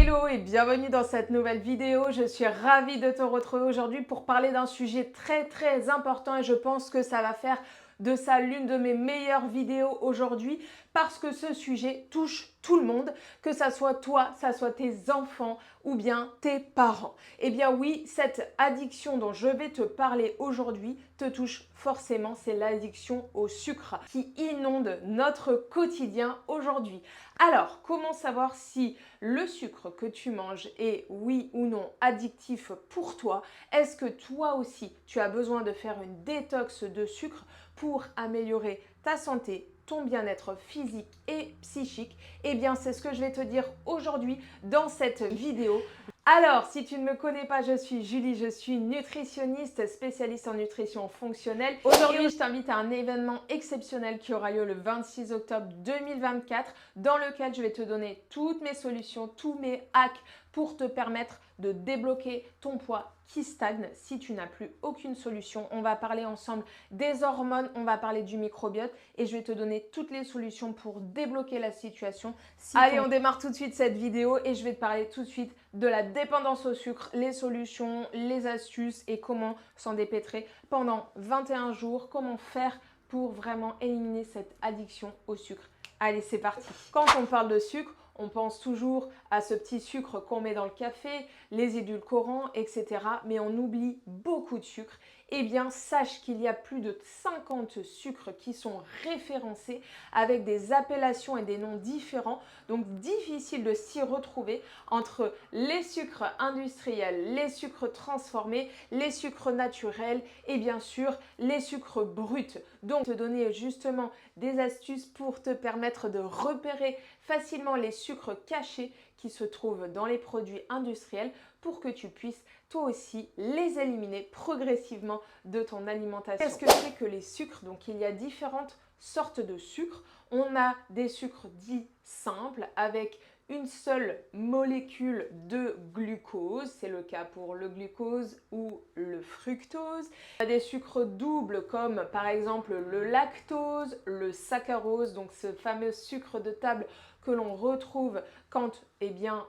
Hello et bienvenue dans cette nouvelle vidéo. Je suis ravie de te retrouver aujourd'hui pour parler d'un sujet très important et je pense que ça va faire de ça l'une de mes meilleures vidéos aujourd'hui parce que ce sujet touche tout le monde, que ça soit toi, ça soit tes enfants ou bien tes parents. Eh bien oui, cette addiction dont je vais te parler aujourd'hui te touche forcément, c'est l'addiction au sucre qui inonde notre quotidien aujourd'hui. Alors, comment savoir si le sucre que tu manges est oui ou non addictif pour toi? Est-ce que toi aussi tu as besoin de faire une détox de sucre pour améliorer ta santé, ton bien-être physique et psychique? Eh bien, c'est ce que je vais te dire aujourd'hui dans cette vidéo. Alors, si tu ne me connais pas, je suis Julie, je suis nutritionniste, spécialiste en nutrition fonctionnelle. Aujourd'hui, je t'invite à un événement exceptionnel qui aura lieu le 26 octobre 2024, dans lequel je vais te donner toutes mes solutions, tous mes hacks pour te permettre de débloquer ton poids qui stagne si tu n'as plus aucune solution. On va parler ensemble des hormones, on va parler du microbiote et je vais te donner toutes les solutions pour débloquer la situation. Allez, on démarre tout de suite cette vidéo et je vais te parler tout de suite de la dépendance au sucre, les solutions, les astuces et comment s'en dépêtrer pendant 21 jours, comment faire pour vraiment éliminer cette addiction au sucre. Allez, c'est parti. Quand on parle de sucre, on pense toujours à ce petit sucre qu'on met dans le café, les édulcorants, etc. Mais on oublie beaucoup de sucre. Eh bien, sache qu'il y a plus de 50 sucres qui sont référencés avec des appellations et des noms différents. Donc, difficile de s'y retrouver entre les sucres industriels, les sucres transformés, les sucres naturels et bien sûr les sucres bruts. Donc, te donner justement des astuces pour te permettre de repérer facilement les sucres cachés qui se trouvent dans les produits industriels pour que tu puisses toi aussi les éliminer progressivement de ton alimentation. Qu'est-ce que c'est que les sucres? Donc il y a différentes sortes de sucres. On a des sucres dits simples avec une seule molécule de glucose, c'est le cas pour le glucose ou le fructose. On a des sucres doubles comme par exemple le lactose, le saccharose, donc ce fameux sucre de table que l'on retrouve quand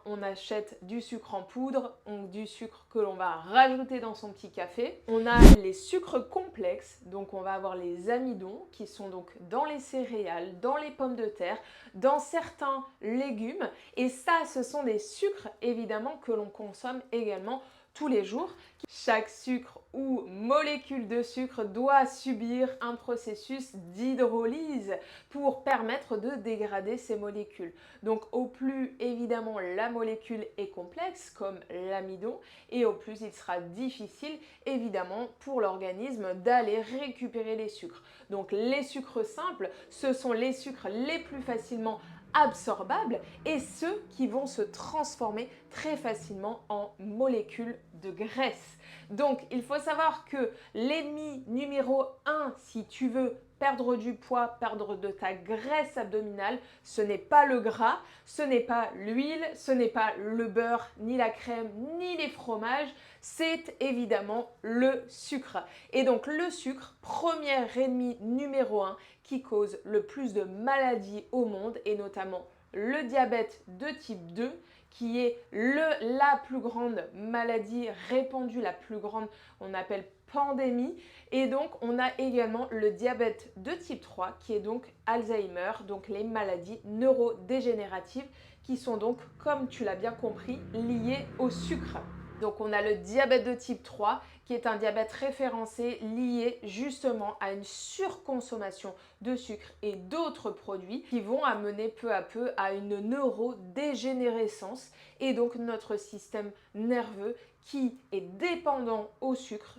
on achète du sucre en poudre, donc du sucre que l'on va rajouter dans son petit café. On a les sucres complexes, donc on va avoir les amidons qui sont donc dans les céréales, dans les pommes de terre, dans certains légumes. Et ça, ce sont des sucres évidemment que l'on consomme également tous les jours. Chaque sucre ou molécule de sucre doit subir un processus d'hydrolyse pour permettre de dégrader ces molécules. Donc au plus évidemment la molécule est complexe comme l'amidon et au plus il sera difficile évidemment pour l'organisme d'aller récupérer les sucres. Donc les sucres simples, ce sont les sucres les plus facilement absorbables et ceux qui vont se transformer très facilement en molécules de graisse. Donc il faut savoir que l'ennemi numéro 1 si tu veux perdre du poids, perdre de ta graisse abdominale, ce n'est pas le gras, ce n'est pas l'huile, ce n'est pas le beurre, ni la crème, ni les fromages, c'est évidemment le sucre. Et donc le sucre, premier ennemi numéro 1 qui cause le plus de maladies au monde et notamment le diabète de type 2 qui est la plus grande maladie répandue, la plus grande, on appelle pandémie. Et donc, on a également le diabète de type 3 qui est donc Alzheimer, donc les maladies neurodégénératives qui sont donc, comme tu l'as bien compris, liées au sucre. Donc, on a le diabète de type 3 qui est un diabète référencé lié justement à une surconsommation de sucre et d'autres produits qui vont amener peu à peu à une neurodégénérescence et donc notre système nerveux qui est dépendant au sucre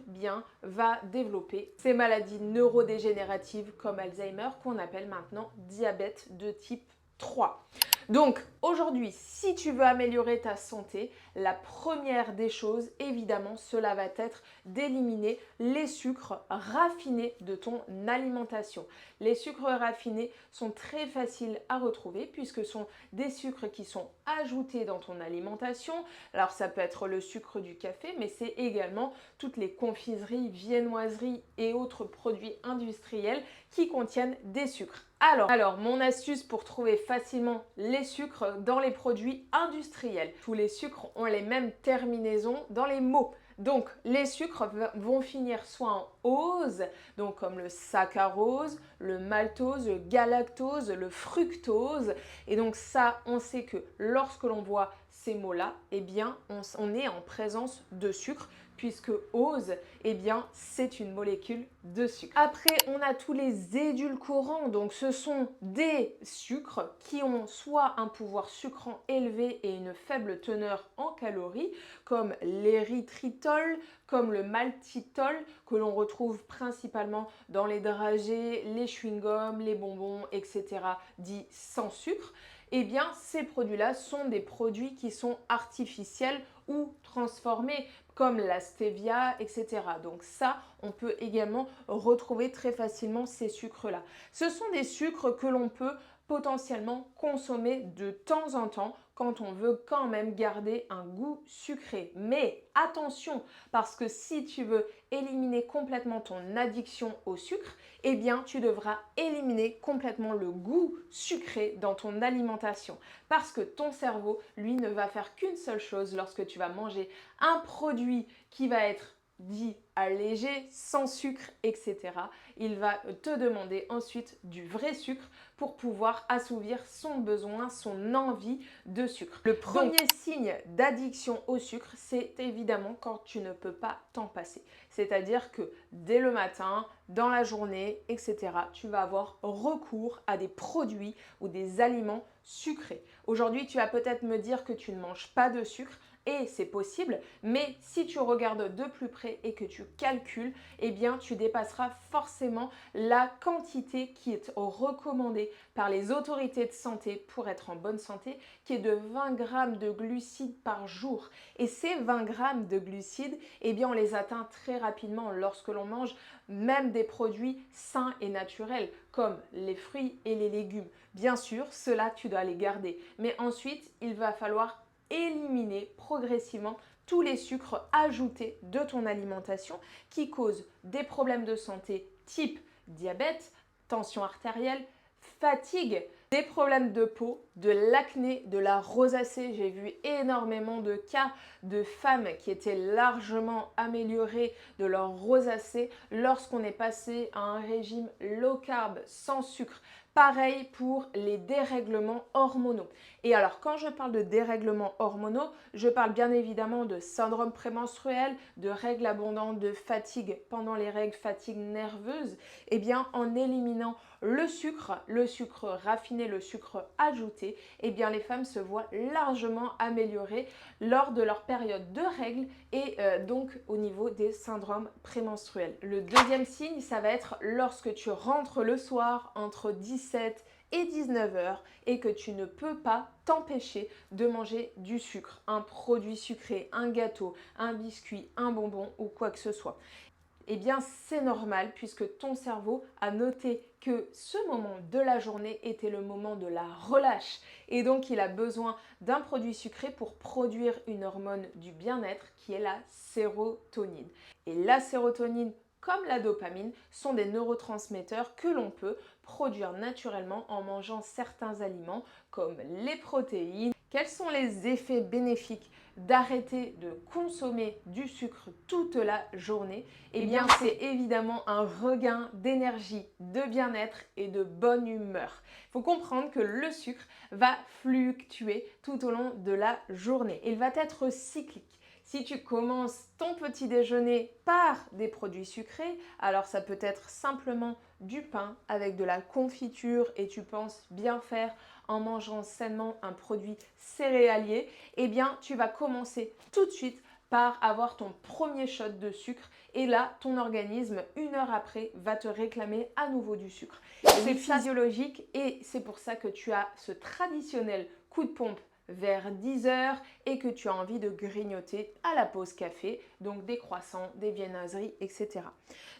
va développer ces maladies neurodégénératives comme Alzheimer qu'on appelle maintenant diabète de type 3. Donc aujourd'hui, si tu veux améliorer ta santé, la première des choses, évidemment, cela va être d'éliminer les sucres raffinés de ton alimentation. Les sucres raffinés sont très faciles à retrouver puisque ce sont des sucres qui sont ajoutés dans ton alimentation. Alors ça peut être le sucre du café, mais c'est également toutes les confiseries, viennoiseries et autres produits industriels qui contiennent des sucres. Alors, mon astuce pour trouver facilement les sucres dans les produits industriels. Tous les sucres ont les mêmes terminaisons dans les mots. Donc, les sucres vont finir soit en ose, donc comme le saccharose, le maltose, le galactose, le fructose. Et donc ça, on sait que lorsque l'on voit ces mots-là, eh bien, on est en présence de sucre, puisque ose, eh bien, c'est une molécule de sucre. Après, on a tous les édulcorants. Donc, ce sont des sucres qui ont soit un pouvoir sucrant élevé et une faible teneur en calories, comme l'érythritol, comme le maltitol, que l'on retrouve principalement dans les dragées, les chewing-gums, les bonbons, etc., dits sans sucre. Eh bien, ces produits-là sont des produits qui sont artificiels ou transformés, comme la stevia, etc. Donc ça, on peut également retrouver très facilement ces sucres-là. Ce sont des sucres que l'on peut potentiellement consommer de temps en temps quand on veut quand même garder un goût sucré. Mais attention, parce que si tu veux éliminer complètement ton addiction au sucre, eh bien tu devras éliminer complètement le goût sucré dans ton alimentation. Parce que ton cerveau, lui, ne va faire qu'une seule chose lorsque tu vas manger un produit qui va être dit allégé, sans sucre, etc. Il va te demander ensuite du vrai sucre pour pouvoir assouvir son besoin, son envie de sucre. Le premier signe d'addiction au sucre, c'est évidemment quand tu ne peux pas t'en passer. C'est-à-dire que dès le matin, dans la journée, etc., tu vas avoir recours à des produits ou des aliments sucrés. Aujourd'hui, tu vas peut-être me dire que tu ne manges pas de sucre. Et c'est possible, mais si tu regardes de plus près et que tu calcules, eh bien tu dépasseras forcément la quantité qui est recommandée par les autorités de santé pour être en bonne santé, qui est de 20 grammes de glucides par jour. Et ces 20 grammes de glucides, eh bien on les atteint très rapidement lorsque l'on mange même des produits sains et naturels, comme les fruits et les légumes. Bien sûr, cela tu dois les garder, mais ensuite il va falloir éliminer progressivement tous les sucres ajoutés de ton alimentation qui causent des problèmes de santé type diabète, tension artérielle, fatigue, des problèmes de peau, de l'acné, de la rosacée. J'ai vu énormément de cas de femmes qui étaient largement améliorées de leur rosacée lorsqu'on est passé à un régime low carb sans sucre. Pareil pour les dérèglements hormonaux. Et alors, quand je parle de dérèglements hormonaux, je parle bien évidemment de syndrome prémenstruel, de règles abondantes, de fatigue pendant les règles, fatigue nerveuse. Eh bien, en éliminant le sucre raffiné, le sucre ajouté, eh bien, les femmes se voient largement améliorées lors de leur période de règles et donc au niveau des syndromes prémenstruels. Le deuxième signe, ça va être lorsque tu rentres le soir entre 17 et 19 heures et que tu ne peux pas t'empêcher de manger du sucre, un produit sucré, un gâteau, un biscuit, un bonbon ou quoi que ce soit. Eh bien, c'est normal puisque ton cerveau a noté que ce moment de la journée était le moment de la relâche. Et donc, il a besoin d'un produit sucré pour produire une hormone du bien-être qui est la sérotonine. Et la sérotonine, comme la dopamine, sont des neurotransmetteurs que l'on peut produire naturellement en mangeant certains aliments comme les protéines. Quels sont les effets bénéfiques d'arrêter de consommer du sucre toute la journée? Eh bien, c'est évidemment un regain d'énergie, de bien-être et de bonne humeur. Il faut comprendre que le sucre va fluctuer tout au long de la journée. Il va être cyclique. Si tu commences ton petit déjeuner par des produits sucrés, alors ça peut être simplement du pain avec de la confiture et tu penses bien faire en mangeant sainement un produit céréalier, eh bien tu vas commencer tout de suite par avoir ton premier shot de sucre et là, ton organisme, une heure après, va te réclamer à nouveau du sucre. C'est physiologique et c'est pour ça que tu as ce traditionnel coup de pompe vers 10 heures et que tu as envie de grignoter à la pause café, donc des croissants, des viennoiseries, etc.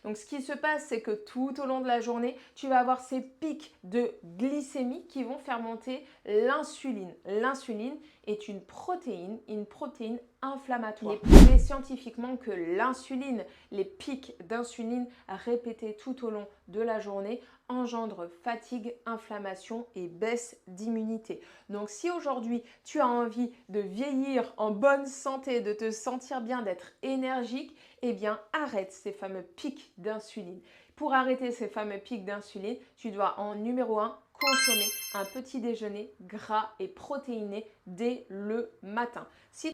Donc ce qui se passe, c'est que tout au long de la journée, tu vas avoir ces pics de glycémie qui vont faire monter l'insuline. L'insuline est une protéine inflammatoire. Il est prouvé scientifiquement que l'insuline, les pics d'insuline répétés tout au long de la journée engendrent fatigue, inflammation et baisse d'immunité. Donc si aujourd'hui tu as envie de vieillir en bonne santé, de te sentir bien, d'être énergique, eh bien arrête ces fameux pics d'insuline. Pour arrêter ces fameux pics d'insuline, tu dois en numéro 1 consommer un petit déjeuner gras et protéiné dès le matin.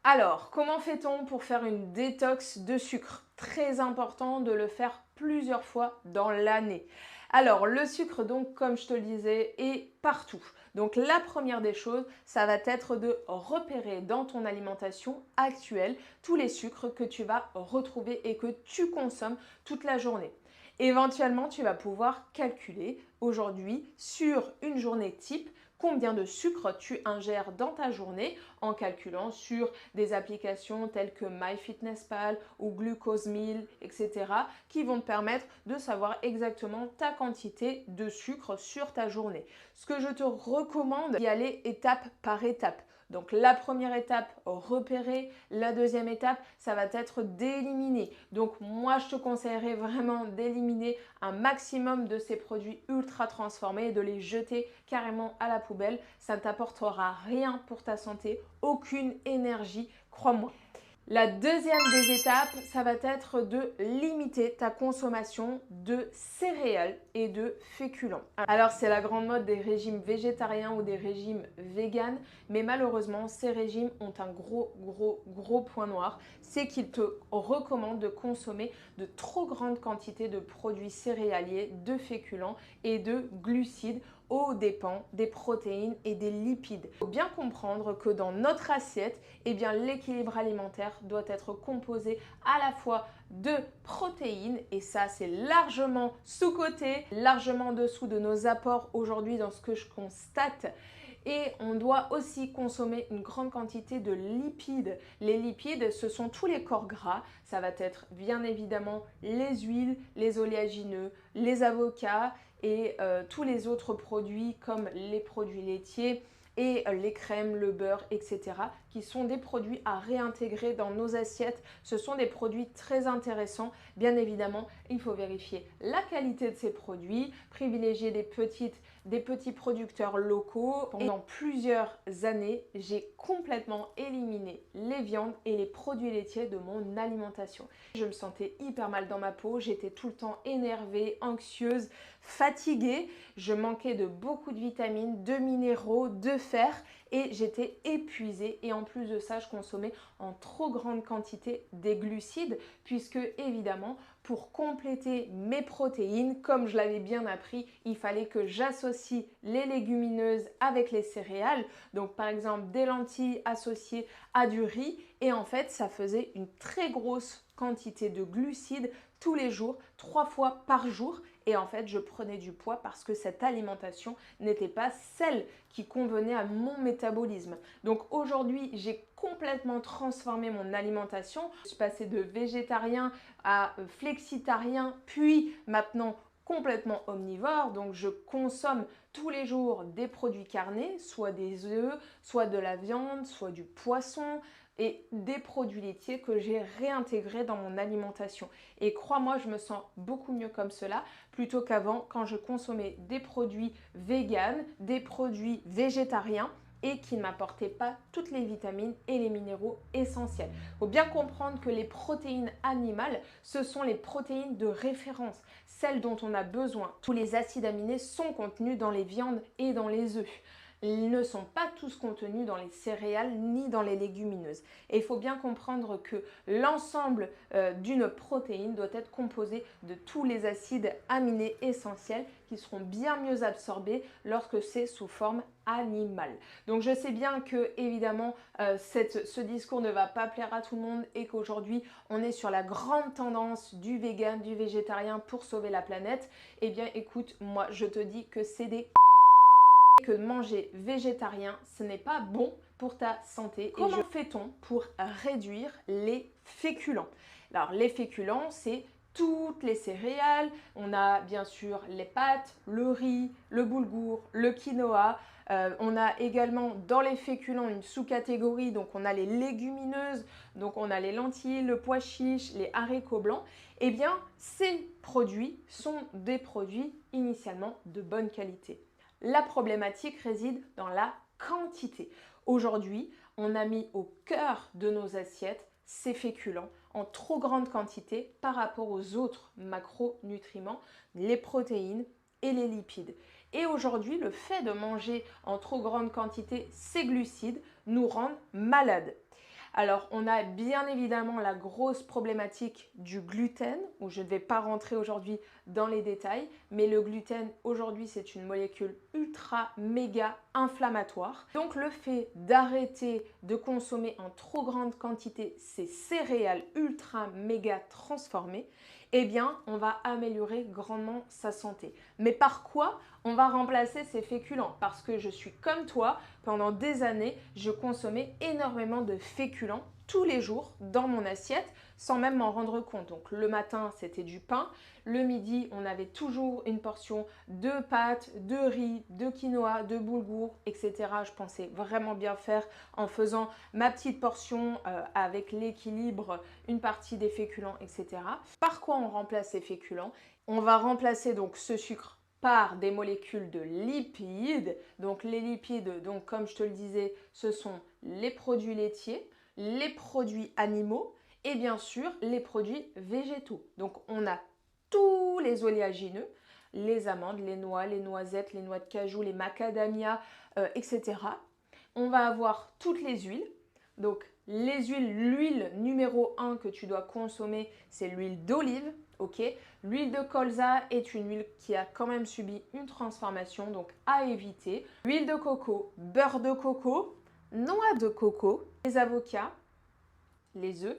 Alors, comment fait-on pour faire une détox de sucre? Très important de le faire plusieurs fois dans l'année. Alors, le sucre, donc, comme je te le disais, est partout. Donc, la première des choses, ça va être de repérer dans ton alimentation actuelle tous les sucres que tu vas retrouver et que tu consommes toute la journée. Éventuellement, tu vas pouvoir calculer aujourd'hui sur une journée type combien de sucre tu ingères dans ta journée en calculant sur des applications telles que MyFitnessPal ou GlucoseMill, etc. qui vont te permettre de savoir exactement ta quantité de sucre sur ta journée. Ce que je te recommande, d'y aller étape par étape. Donc la première étape, repérer. La deuxième étape, ça va être d'éliminer. Donc moi, je te conseillerais vraiment d'éliminer un maximum de ces produits ultra transformés et de les jeter carrément à la poubelle. Ça ne t'apportera rien pour ta santé, aucune énergie, crois-moi. La deuxième des étapes, ça va être de limiter ta consommation de céréales et de féculents. Alors, c'est la grande mode des régimes végétariens ou des régimes véganes, mais malheureusement, ces régimes ont un gros point noir. C'est qu'ils te recommandent de consommer de trop grandes quantités de produits céréaliers, de féculents et de glucides aux dépens des protéines et des lipides. Il faut bien comprendre que dans notre assiette, eh bien, l'équilibre alimentaire doit être composé à la fois de protéines, et ça c'est largement sous-coté, largement en dessous de nos apports aujourd'hui dans ce que je constate. Et on doit aussi consommer une grande quantité de lipides. Les lipides, ce sont tous les corps gras. Ça va être bien évidemment les huiles, les oléagineux, les avocats et tous les autres produits comme les produits laitiers et les crèmes, le beurre, etc. qui sont des produits à réintégrer dans nos assiettes. Ce sont des produits très intéressants. Bien évidemment, il faut vérifier la qualité de ces produits, privilégier des petits producteurs locaux. Pendant plusieurs années, j'ai complètement éliminé les viandes et les produits laitiers de mon alimentation. Je me sentais hyper mal dans ma peau, j'étais tout le temps énervée, anxieuse, fatiguée. Je manquais de beaucoup de vitamines, de minéraux, de fer et j'étais épuisée. Et en plus de ça, je consommais en trop grande quantité des glucides puisque évidemment, pour compléter mes protéines, comme je l'avais bien appris, il fallait que j'associe les légumineuses avec les céréales. Donc par exemple des lentilles associées à du riz et en fait ça faisait une très grosse quantité de glucides tous les jours, 3 fois par jour. Et en fait, je prenais du poids parce que cette alimentation n'était pas celle qui convenait à mon métabolisme. Donc aujourd'hui, j'ai complètement transformé mon alimentation. Je suis passée de végétarien à flexitarien, puis maintenant complètement omnivore. Donc je consomme tous les jours des produits carnés, soit des œufs, soit de la viande, soit du poisson, et des produits laitiers que j'ai réintégrés dans mon alimentation. Et crois-moi, je me sens beaucoup mieux comme cela plutôt qu'avant quand je consommais des produits véganes, des produits végétariens et qui ne m'apportaient pas toutes les vitamines et les minéraux essentiels. Il faut bien comprendre que les protéines animales, ce sont les protéines de référence, celles dont on a besoin. Tous les acides aminés sont contenus dans les viandes et dans les œufs. Ils ne sont pas tous contenus dans les céréales ni dans les légumineuses. Et il faut bien comprendre que l'ensemble d'une protéine doit être composé de tous les acides aminés essentiels qui seront bien mieux absorbés lorsque c'est sous forme animale. Donc je sais bien que évidemment ce discours ne va pas plaire à tout le monde et qu'aujourd'hui on est sur la grande tendance du vegan, du végétarien pour sauver la planète. Eh bien écoute, moi je te dis que c'est des que manger végétarien, ce n'est pas bon pour ta santé. Comment fait-on pour réduire les féculents? Alors les féculents, c'est toutes les céréales. On a bien sûr les pâtes, le riz, le boulgour, le quinoa, On a également dans les féculents une sous-catégorie, donc on a les légumineuses, donc on a les lentilles, le pois chiche, les haricots blancs. Eh bien, ces produits sont des produits initialement de bonne qualité. La problématique réside dans la quantité. Aujourd'hui, on a mis au cœur de nos assiettes ces féculents en trop grande quantité par rapport aux autres macronutriments, les protéines et les lipides. Et aujourd'hui, le fait de manger en trop grande quantité ces glucides nous rend malades. Alors, on a bien évidemment la grosse problématique du gluten, où je ne vais pas rentrer aujourd'hui dans les détails, mais le gluten, aujourd'hui, c'est une molécule ultra méga inflammatoire. Donc, le fait d'arrêter de consommer en trop grande quantité ces céréales ultra méga transformées, eh bien, on va améliorer grandement sa santé. Mais par quoi on va remplacer ces féculents? Parce que je suis comme toi, pendant des années, je consommais énormément de féculents tous les jours dans mon assiette sans même m'en rendre compte. Donc le matin, c'était du pain. Le midi, on avait toujours une portion de pâtes, de riz, de quinoa, de boulgour, etc. Je pensais vraiment bien faire en faisant ma petite portion avec l'équilibre, une partie des féculents, etc. Par quoi on remplace ces féculents? On va remplacer donc ce sucre par des molécules de lipides. Donc les lipides, donc comme je te le disais, ce sont les produits laitiers, les produits animaux et bien sûr les produits végétaux. Donc on a tous les oléagineux, les amandes, les noix, les noisettes, les noix de cajou, les macadamias, etc. On va avoir toutes les huiles. Donc les huiles, l'huile numéro 1 que tu dois consommer, c'est l'huile d'olive. Ok, l'huile de colza est une huile qui a quand même subi une transformation, donc à éviter. L'huile de coco, beurre de coco, noix de coco, les avocats, les œufs.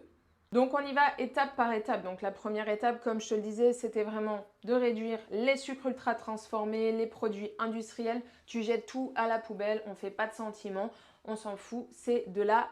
Donc on y va étape par étape. Donc la première étape, comme je te le disais, c'était vraiment de réduire les sucres ultra transformés, les produits industriels. Tu jettes tout à la poubelle, on ne fait pas de sentiments, on s'en fout, c'est de la...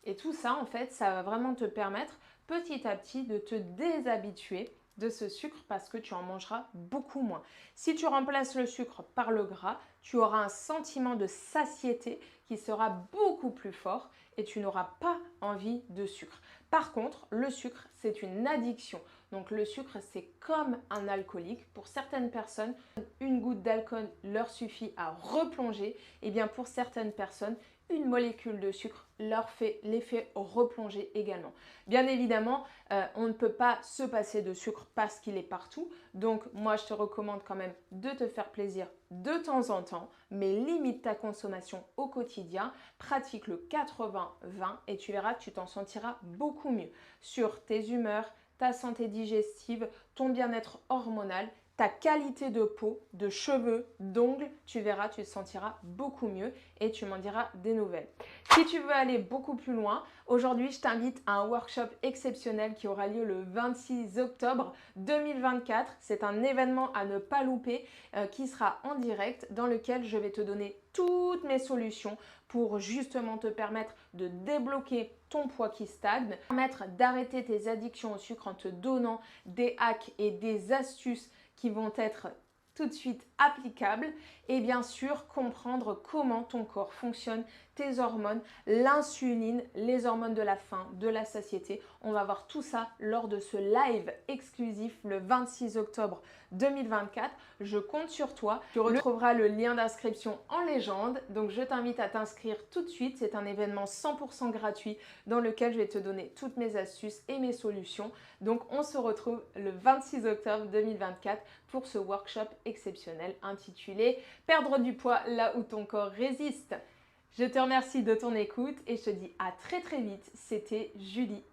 Et tout ça, en fait, ça va vraiment te permettre petit à petit de te déshabituer de ce sucre parce que tu en mangeras beaucoup moins. Si tu remplaces le sucre par le gras, tu auras un sentiment de satiété qui sera beaucoup plus fort et tu n'auras pas envie de sucre. Par contre, le sucre, c'est une addiction. Donc le sucre, c'est comme un alcoolique. Pour certaines personnes, une goutte d'alcool leur suffit à replonger. Et bien pour certaines personnes, une molécule de sucre leur fait l'effet replonger également. Bien évidemment, on ne peut pas se passer de sucre parce qu'il est partout. Donc moi, je te recommande quand même de te faire plaisir de temps en temps, mais limite ta consommation au quotidien. Pratique le 80-20 et tu verras que tu t'en sentiras beaucoup mieux sur tes humeurs, ta santé digestive, ton bien-être hormonal, ta qualité de peau, de cheveux, d'ongles, tu verras, tu te sentiras beaucoup mieux et tu m'en diras des nouvelles. Si tu veux aller beaucoup plus loin, aujourd'hui, je t'invite à un workshop exceptionnel qui aura lieu le 26 octobre 2024. C'est un événement à ne pas louper qui sera en direct dans lequel je vais te donner toutes mes solutions pour justement te permettre de débloquer ton poids qui stagne, permettre d'arrêter tes addictions au sucre en te donnant des hacks et des astuces qui vont être tout de suite applicables et bien sûr comprendre comment ton corps fonctionne, tes hormones, l'insuline, les hormones de la faim, de la satiété. On va voir tout ça lors de ce live exclusif le 26 octobre 2024. Je compte sur toi. Tu retrouveras le lien d'inscription en légende. Donc je t'invite à t'inscrire tout de suite. C'est un événement 100% gratuit dans lequel je vais te donner toutes mes astuces et mes solutions. Donc on se retrouve le 26 octobre 2024 pour ce workshop exceptionnel intitulé « Perdre du poids là où ton corps résiste ». Je te remercie de ton écoute et je te dis à très vite. C'était Julie.